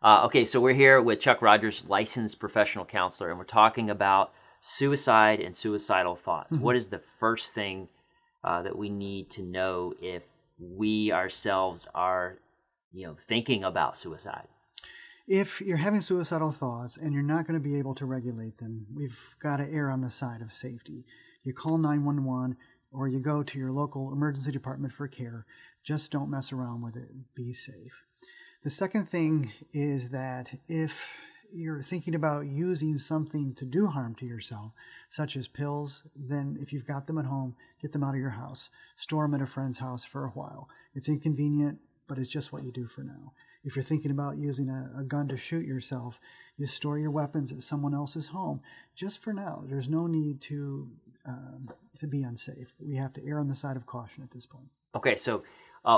Okay, so we're here with Chuck Rodgers, licensed professional counselor, and we're talking about suicide and suicidal thoughts. Mm-hmm. What is the first thing that we need to know if we ourselves are, thinking about suicide? If you're having suicidal thoughts and you're not going to be able to regulate them, we've got to err on the side of safety. You call 911 or you go to your local emergency department for care. Just don't mess around with it. Be safe. The second thing is that if you're thinking about using something to do harm to yourself, such as pills, then if you've got them at home, get them out of your house. Store them at a friend's house for a while. It's inconvenient, but it's just what you do for now. If you're thinking about using a gun to shoot yourself, you store your weapons at someone else's home. Just for now, there's no need to be unsafe. We have to err on the side of caution at this point. Okay, so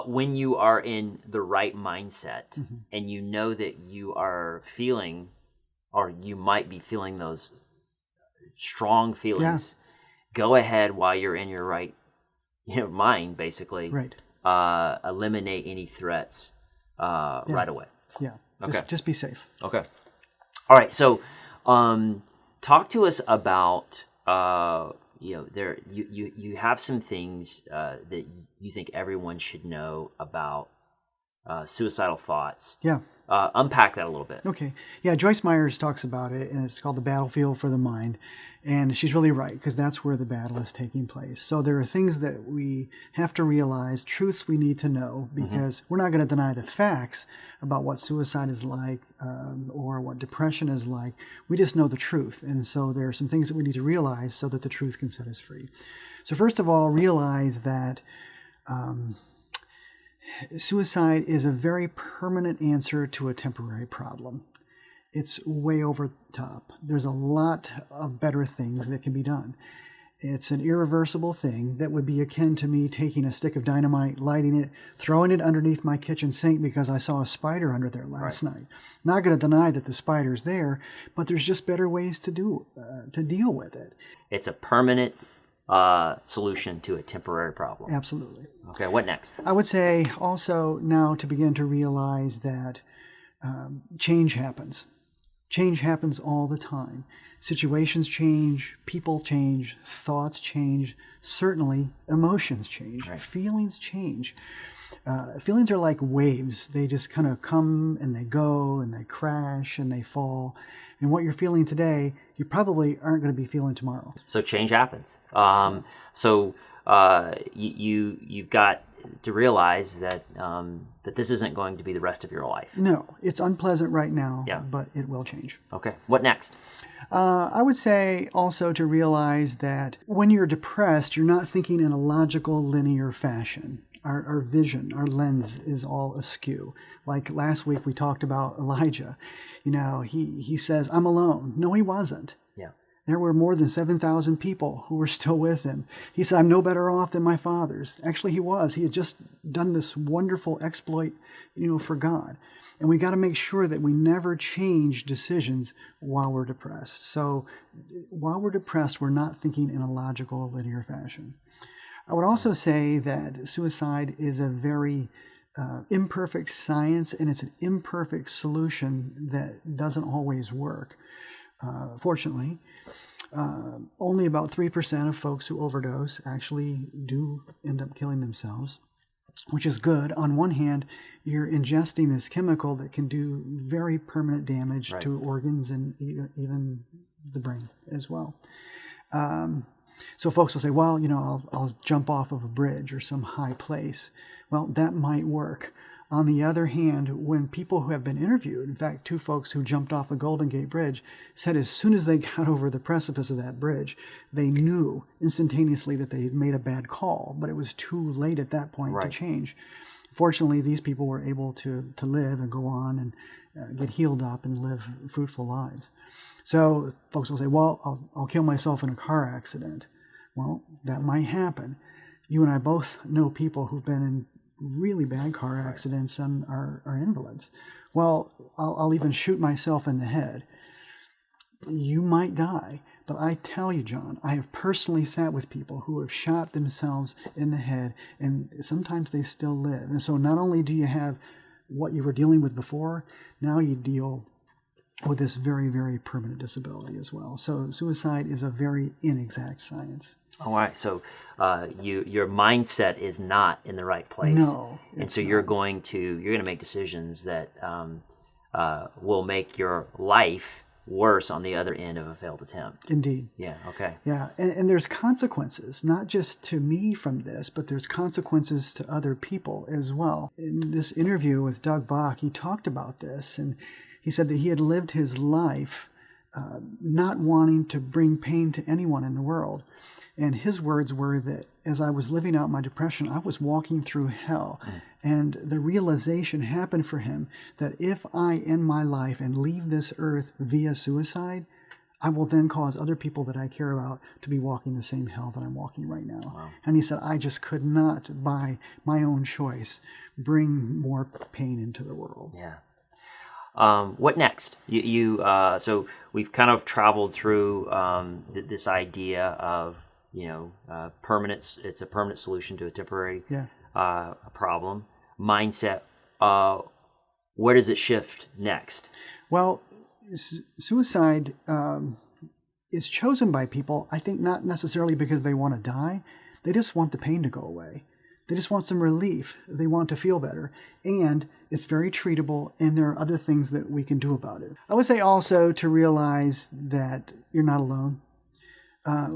when you are in the right mindset Mm-hmm. and you know that you are feeling, or you might be feeling those strong feelings, go ahead while you're in your right mind, basically. Right. Eliminate any threats right away. Yeah. Okay. Just be safe. Okay. All right. So, talk to us about you have some things that you think everyone should know about suicidal thoughts. Yeah. Unpack that a little bit. Okay. Yeah, Joyce Myers talks about it, and it's called The Battlefield for the Mind. And she's really right, because that's where the battle is taking place. So there are things that we have to realize, truths we need to know, because we're not going to deny the facts about what suicide is like or what depression is like. We just know the truth. And so there are some things that we need to realize so that the truth can set us free. So first of all, realize that suicide is a very permanent answer to a temporary problem. It's way over top. There's a lot of better things that can be done. It's an irreversible thing that would be akin to me taking a stick of dynamite, lighting it, throwing it underneath my kitchen sink because I saw a spider under there last night. Not going to deny that the spider's there, but there's just better ways to deal with it. It's a permanent solution to a temporary problem. Absolutely. Okay, what next? I would say also now to begin to realize that change happens. Change happens all the time. Situations change, people change, thoughts change, certainly emotions change, feelings change. Feelings are like waves. They just kind of come and they go and they crash and they fall. And what you're feeling today, you probably aren't going to be feeling tomorrow. So change happens. You've got to realize that that this isn't going to be the rest of your life. No, it's unpleasant right now, but it will change. Okay, what next? I would say also to realize that when you're depressed, you're not thinking in a logical, linear fashion. Our vision, our lens is all askew. Like last week we talked about Elijah. He says, I'm alone. No, he wasn't. Yeah. There were more than 7,000 people who were still with him. He said, I'm no better off than my fathers. Actually, he was. He had just done this wonderful exploit, for God. And we got to make sure that we never change decisions while we're depressed. So while we're depressed, we're not thinking in a logical, linear fashion. I would also say that suicide is a very imperfect science, and it's an imperfect solution that doesn't always work. Fortunately, only about 3% of folks who overdose actually do end up killing themselves, which is good. On one hand, you're ingesting this chemical that can do very permanent damage to organs and even the brain as well. So folks will say, well, I'll jump off of a bridge or some high place. Well, that might work. On the other hand, when people who have been interviewed, in fact, 2 folks who jumped off the Golden Gate Bridge said as soon as they got over the precipice of that bridge, they knew instantaneously that they had made a bad call, but it was too late at that point to change. Fortunately, these people were able to live and go on and get healed up and live fruitful lives. So folks will say, well, I'll kill myself in a car accident. Well, that might happen. You and I both know people who've been in really bad car accidents and are invalids. Well, I'll even shoot myself in the head. You might die, but I tell you, John, I have personally sat with people who have shot themselves in the head, and sometimes they still live. And so not only do you have what you were dealing with before, now you deal with this very, very permanent disability as well. So suicide is a very inexact science. All right. So your mindset is not in the right place. No. And so you're going to make decisions that will make your life worse on the other end of a failed attempt. Indeed. Yeah. Okay. Yeah. And there's consequences, not just to me from this, but there's consequences to other people as well. In this interview with Doug Bach, he talked about this, and he said that he had lived his life not wanting to bring pain to anyone in the world. And his words were that as I was living out my depression, I was walking through hell. And the realization happened for him that if I end my life and leave this earth via suicide, I will then cause other people that I care about to be walking the same hell that I'm walking right now. Wow. And he said, I just could not, by my own choice, bring more pain into the world. Yeah. What next? So we've kind of traveled through this idea of permanence. It's a permanent solution to a temporary problem. Mindset. Where does it shift next? Well, suicide is chosen by people, I think, not necessarily because they want to die. They just want the pain to go away. They just want some relief. They want to feel better. And it's very treatable, and there are other things that we can do about it. I would say also to realize that you're not alone.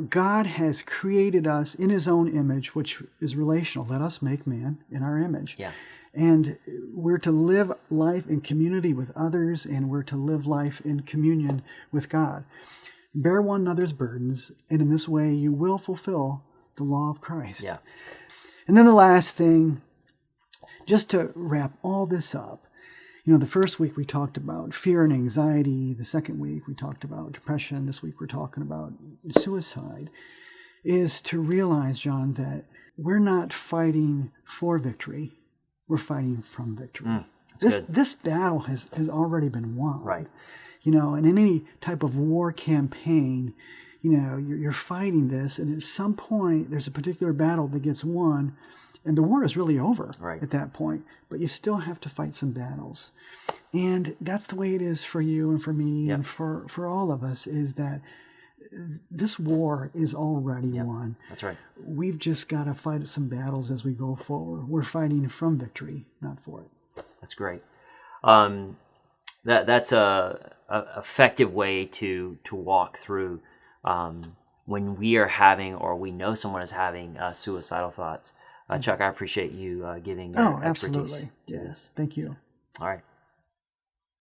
God has created us in his own image, which is relational. Let us make man in our image. Yeah. And we're to live life in community with others, and we're to live life in communion with God. Bear one another's burdens, and in this way you will fulfill the law of Christ. Yeah. And then the last thing, just to wrap all this up, the first week we talked about fear and anxiety. The second week we talked about depression. This week we're talking about suicide, is to realize, John, that we're not fighting for victory. We're fighting from victory. This battle has already been won. Right. And in any type of war campaign, you're fighting this, and at some point there's a particular battle that gets won, and the war is really over at that point. But you still have to fight some battles. And that's the way it is for you and for me and for all of us, is that this war is already won. That's right. We've just got to fight some battles as we go forward. We're fighting from victory, not for it. That's great. That's a effective way to walk through when we are having, or we know someone is having suicidal thoughts. Chuck, I appreciate you giving your expertise absolutely. to this. Thank you. All right.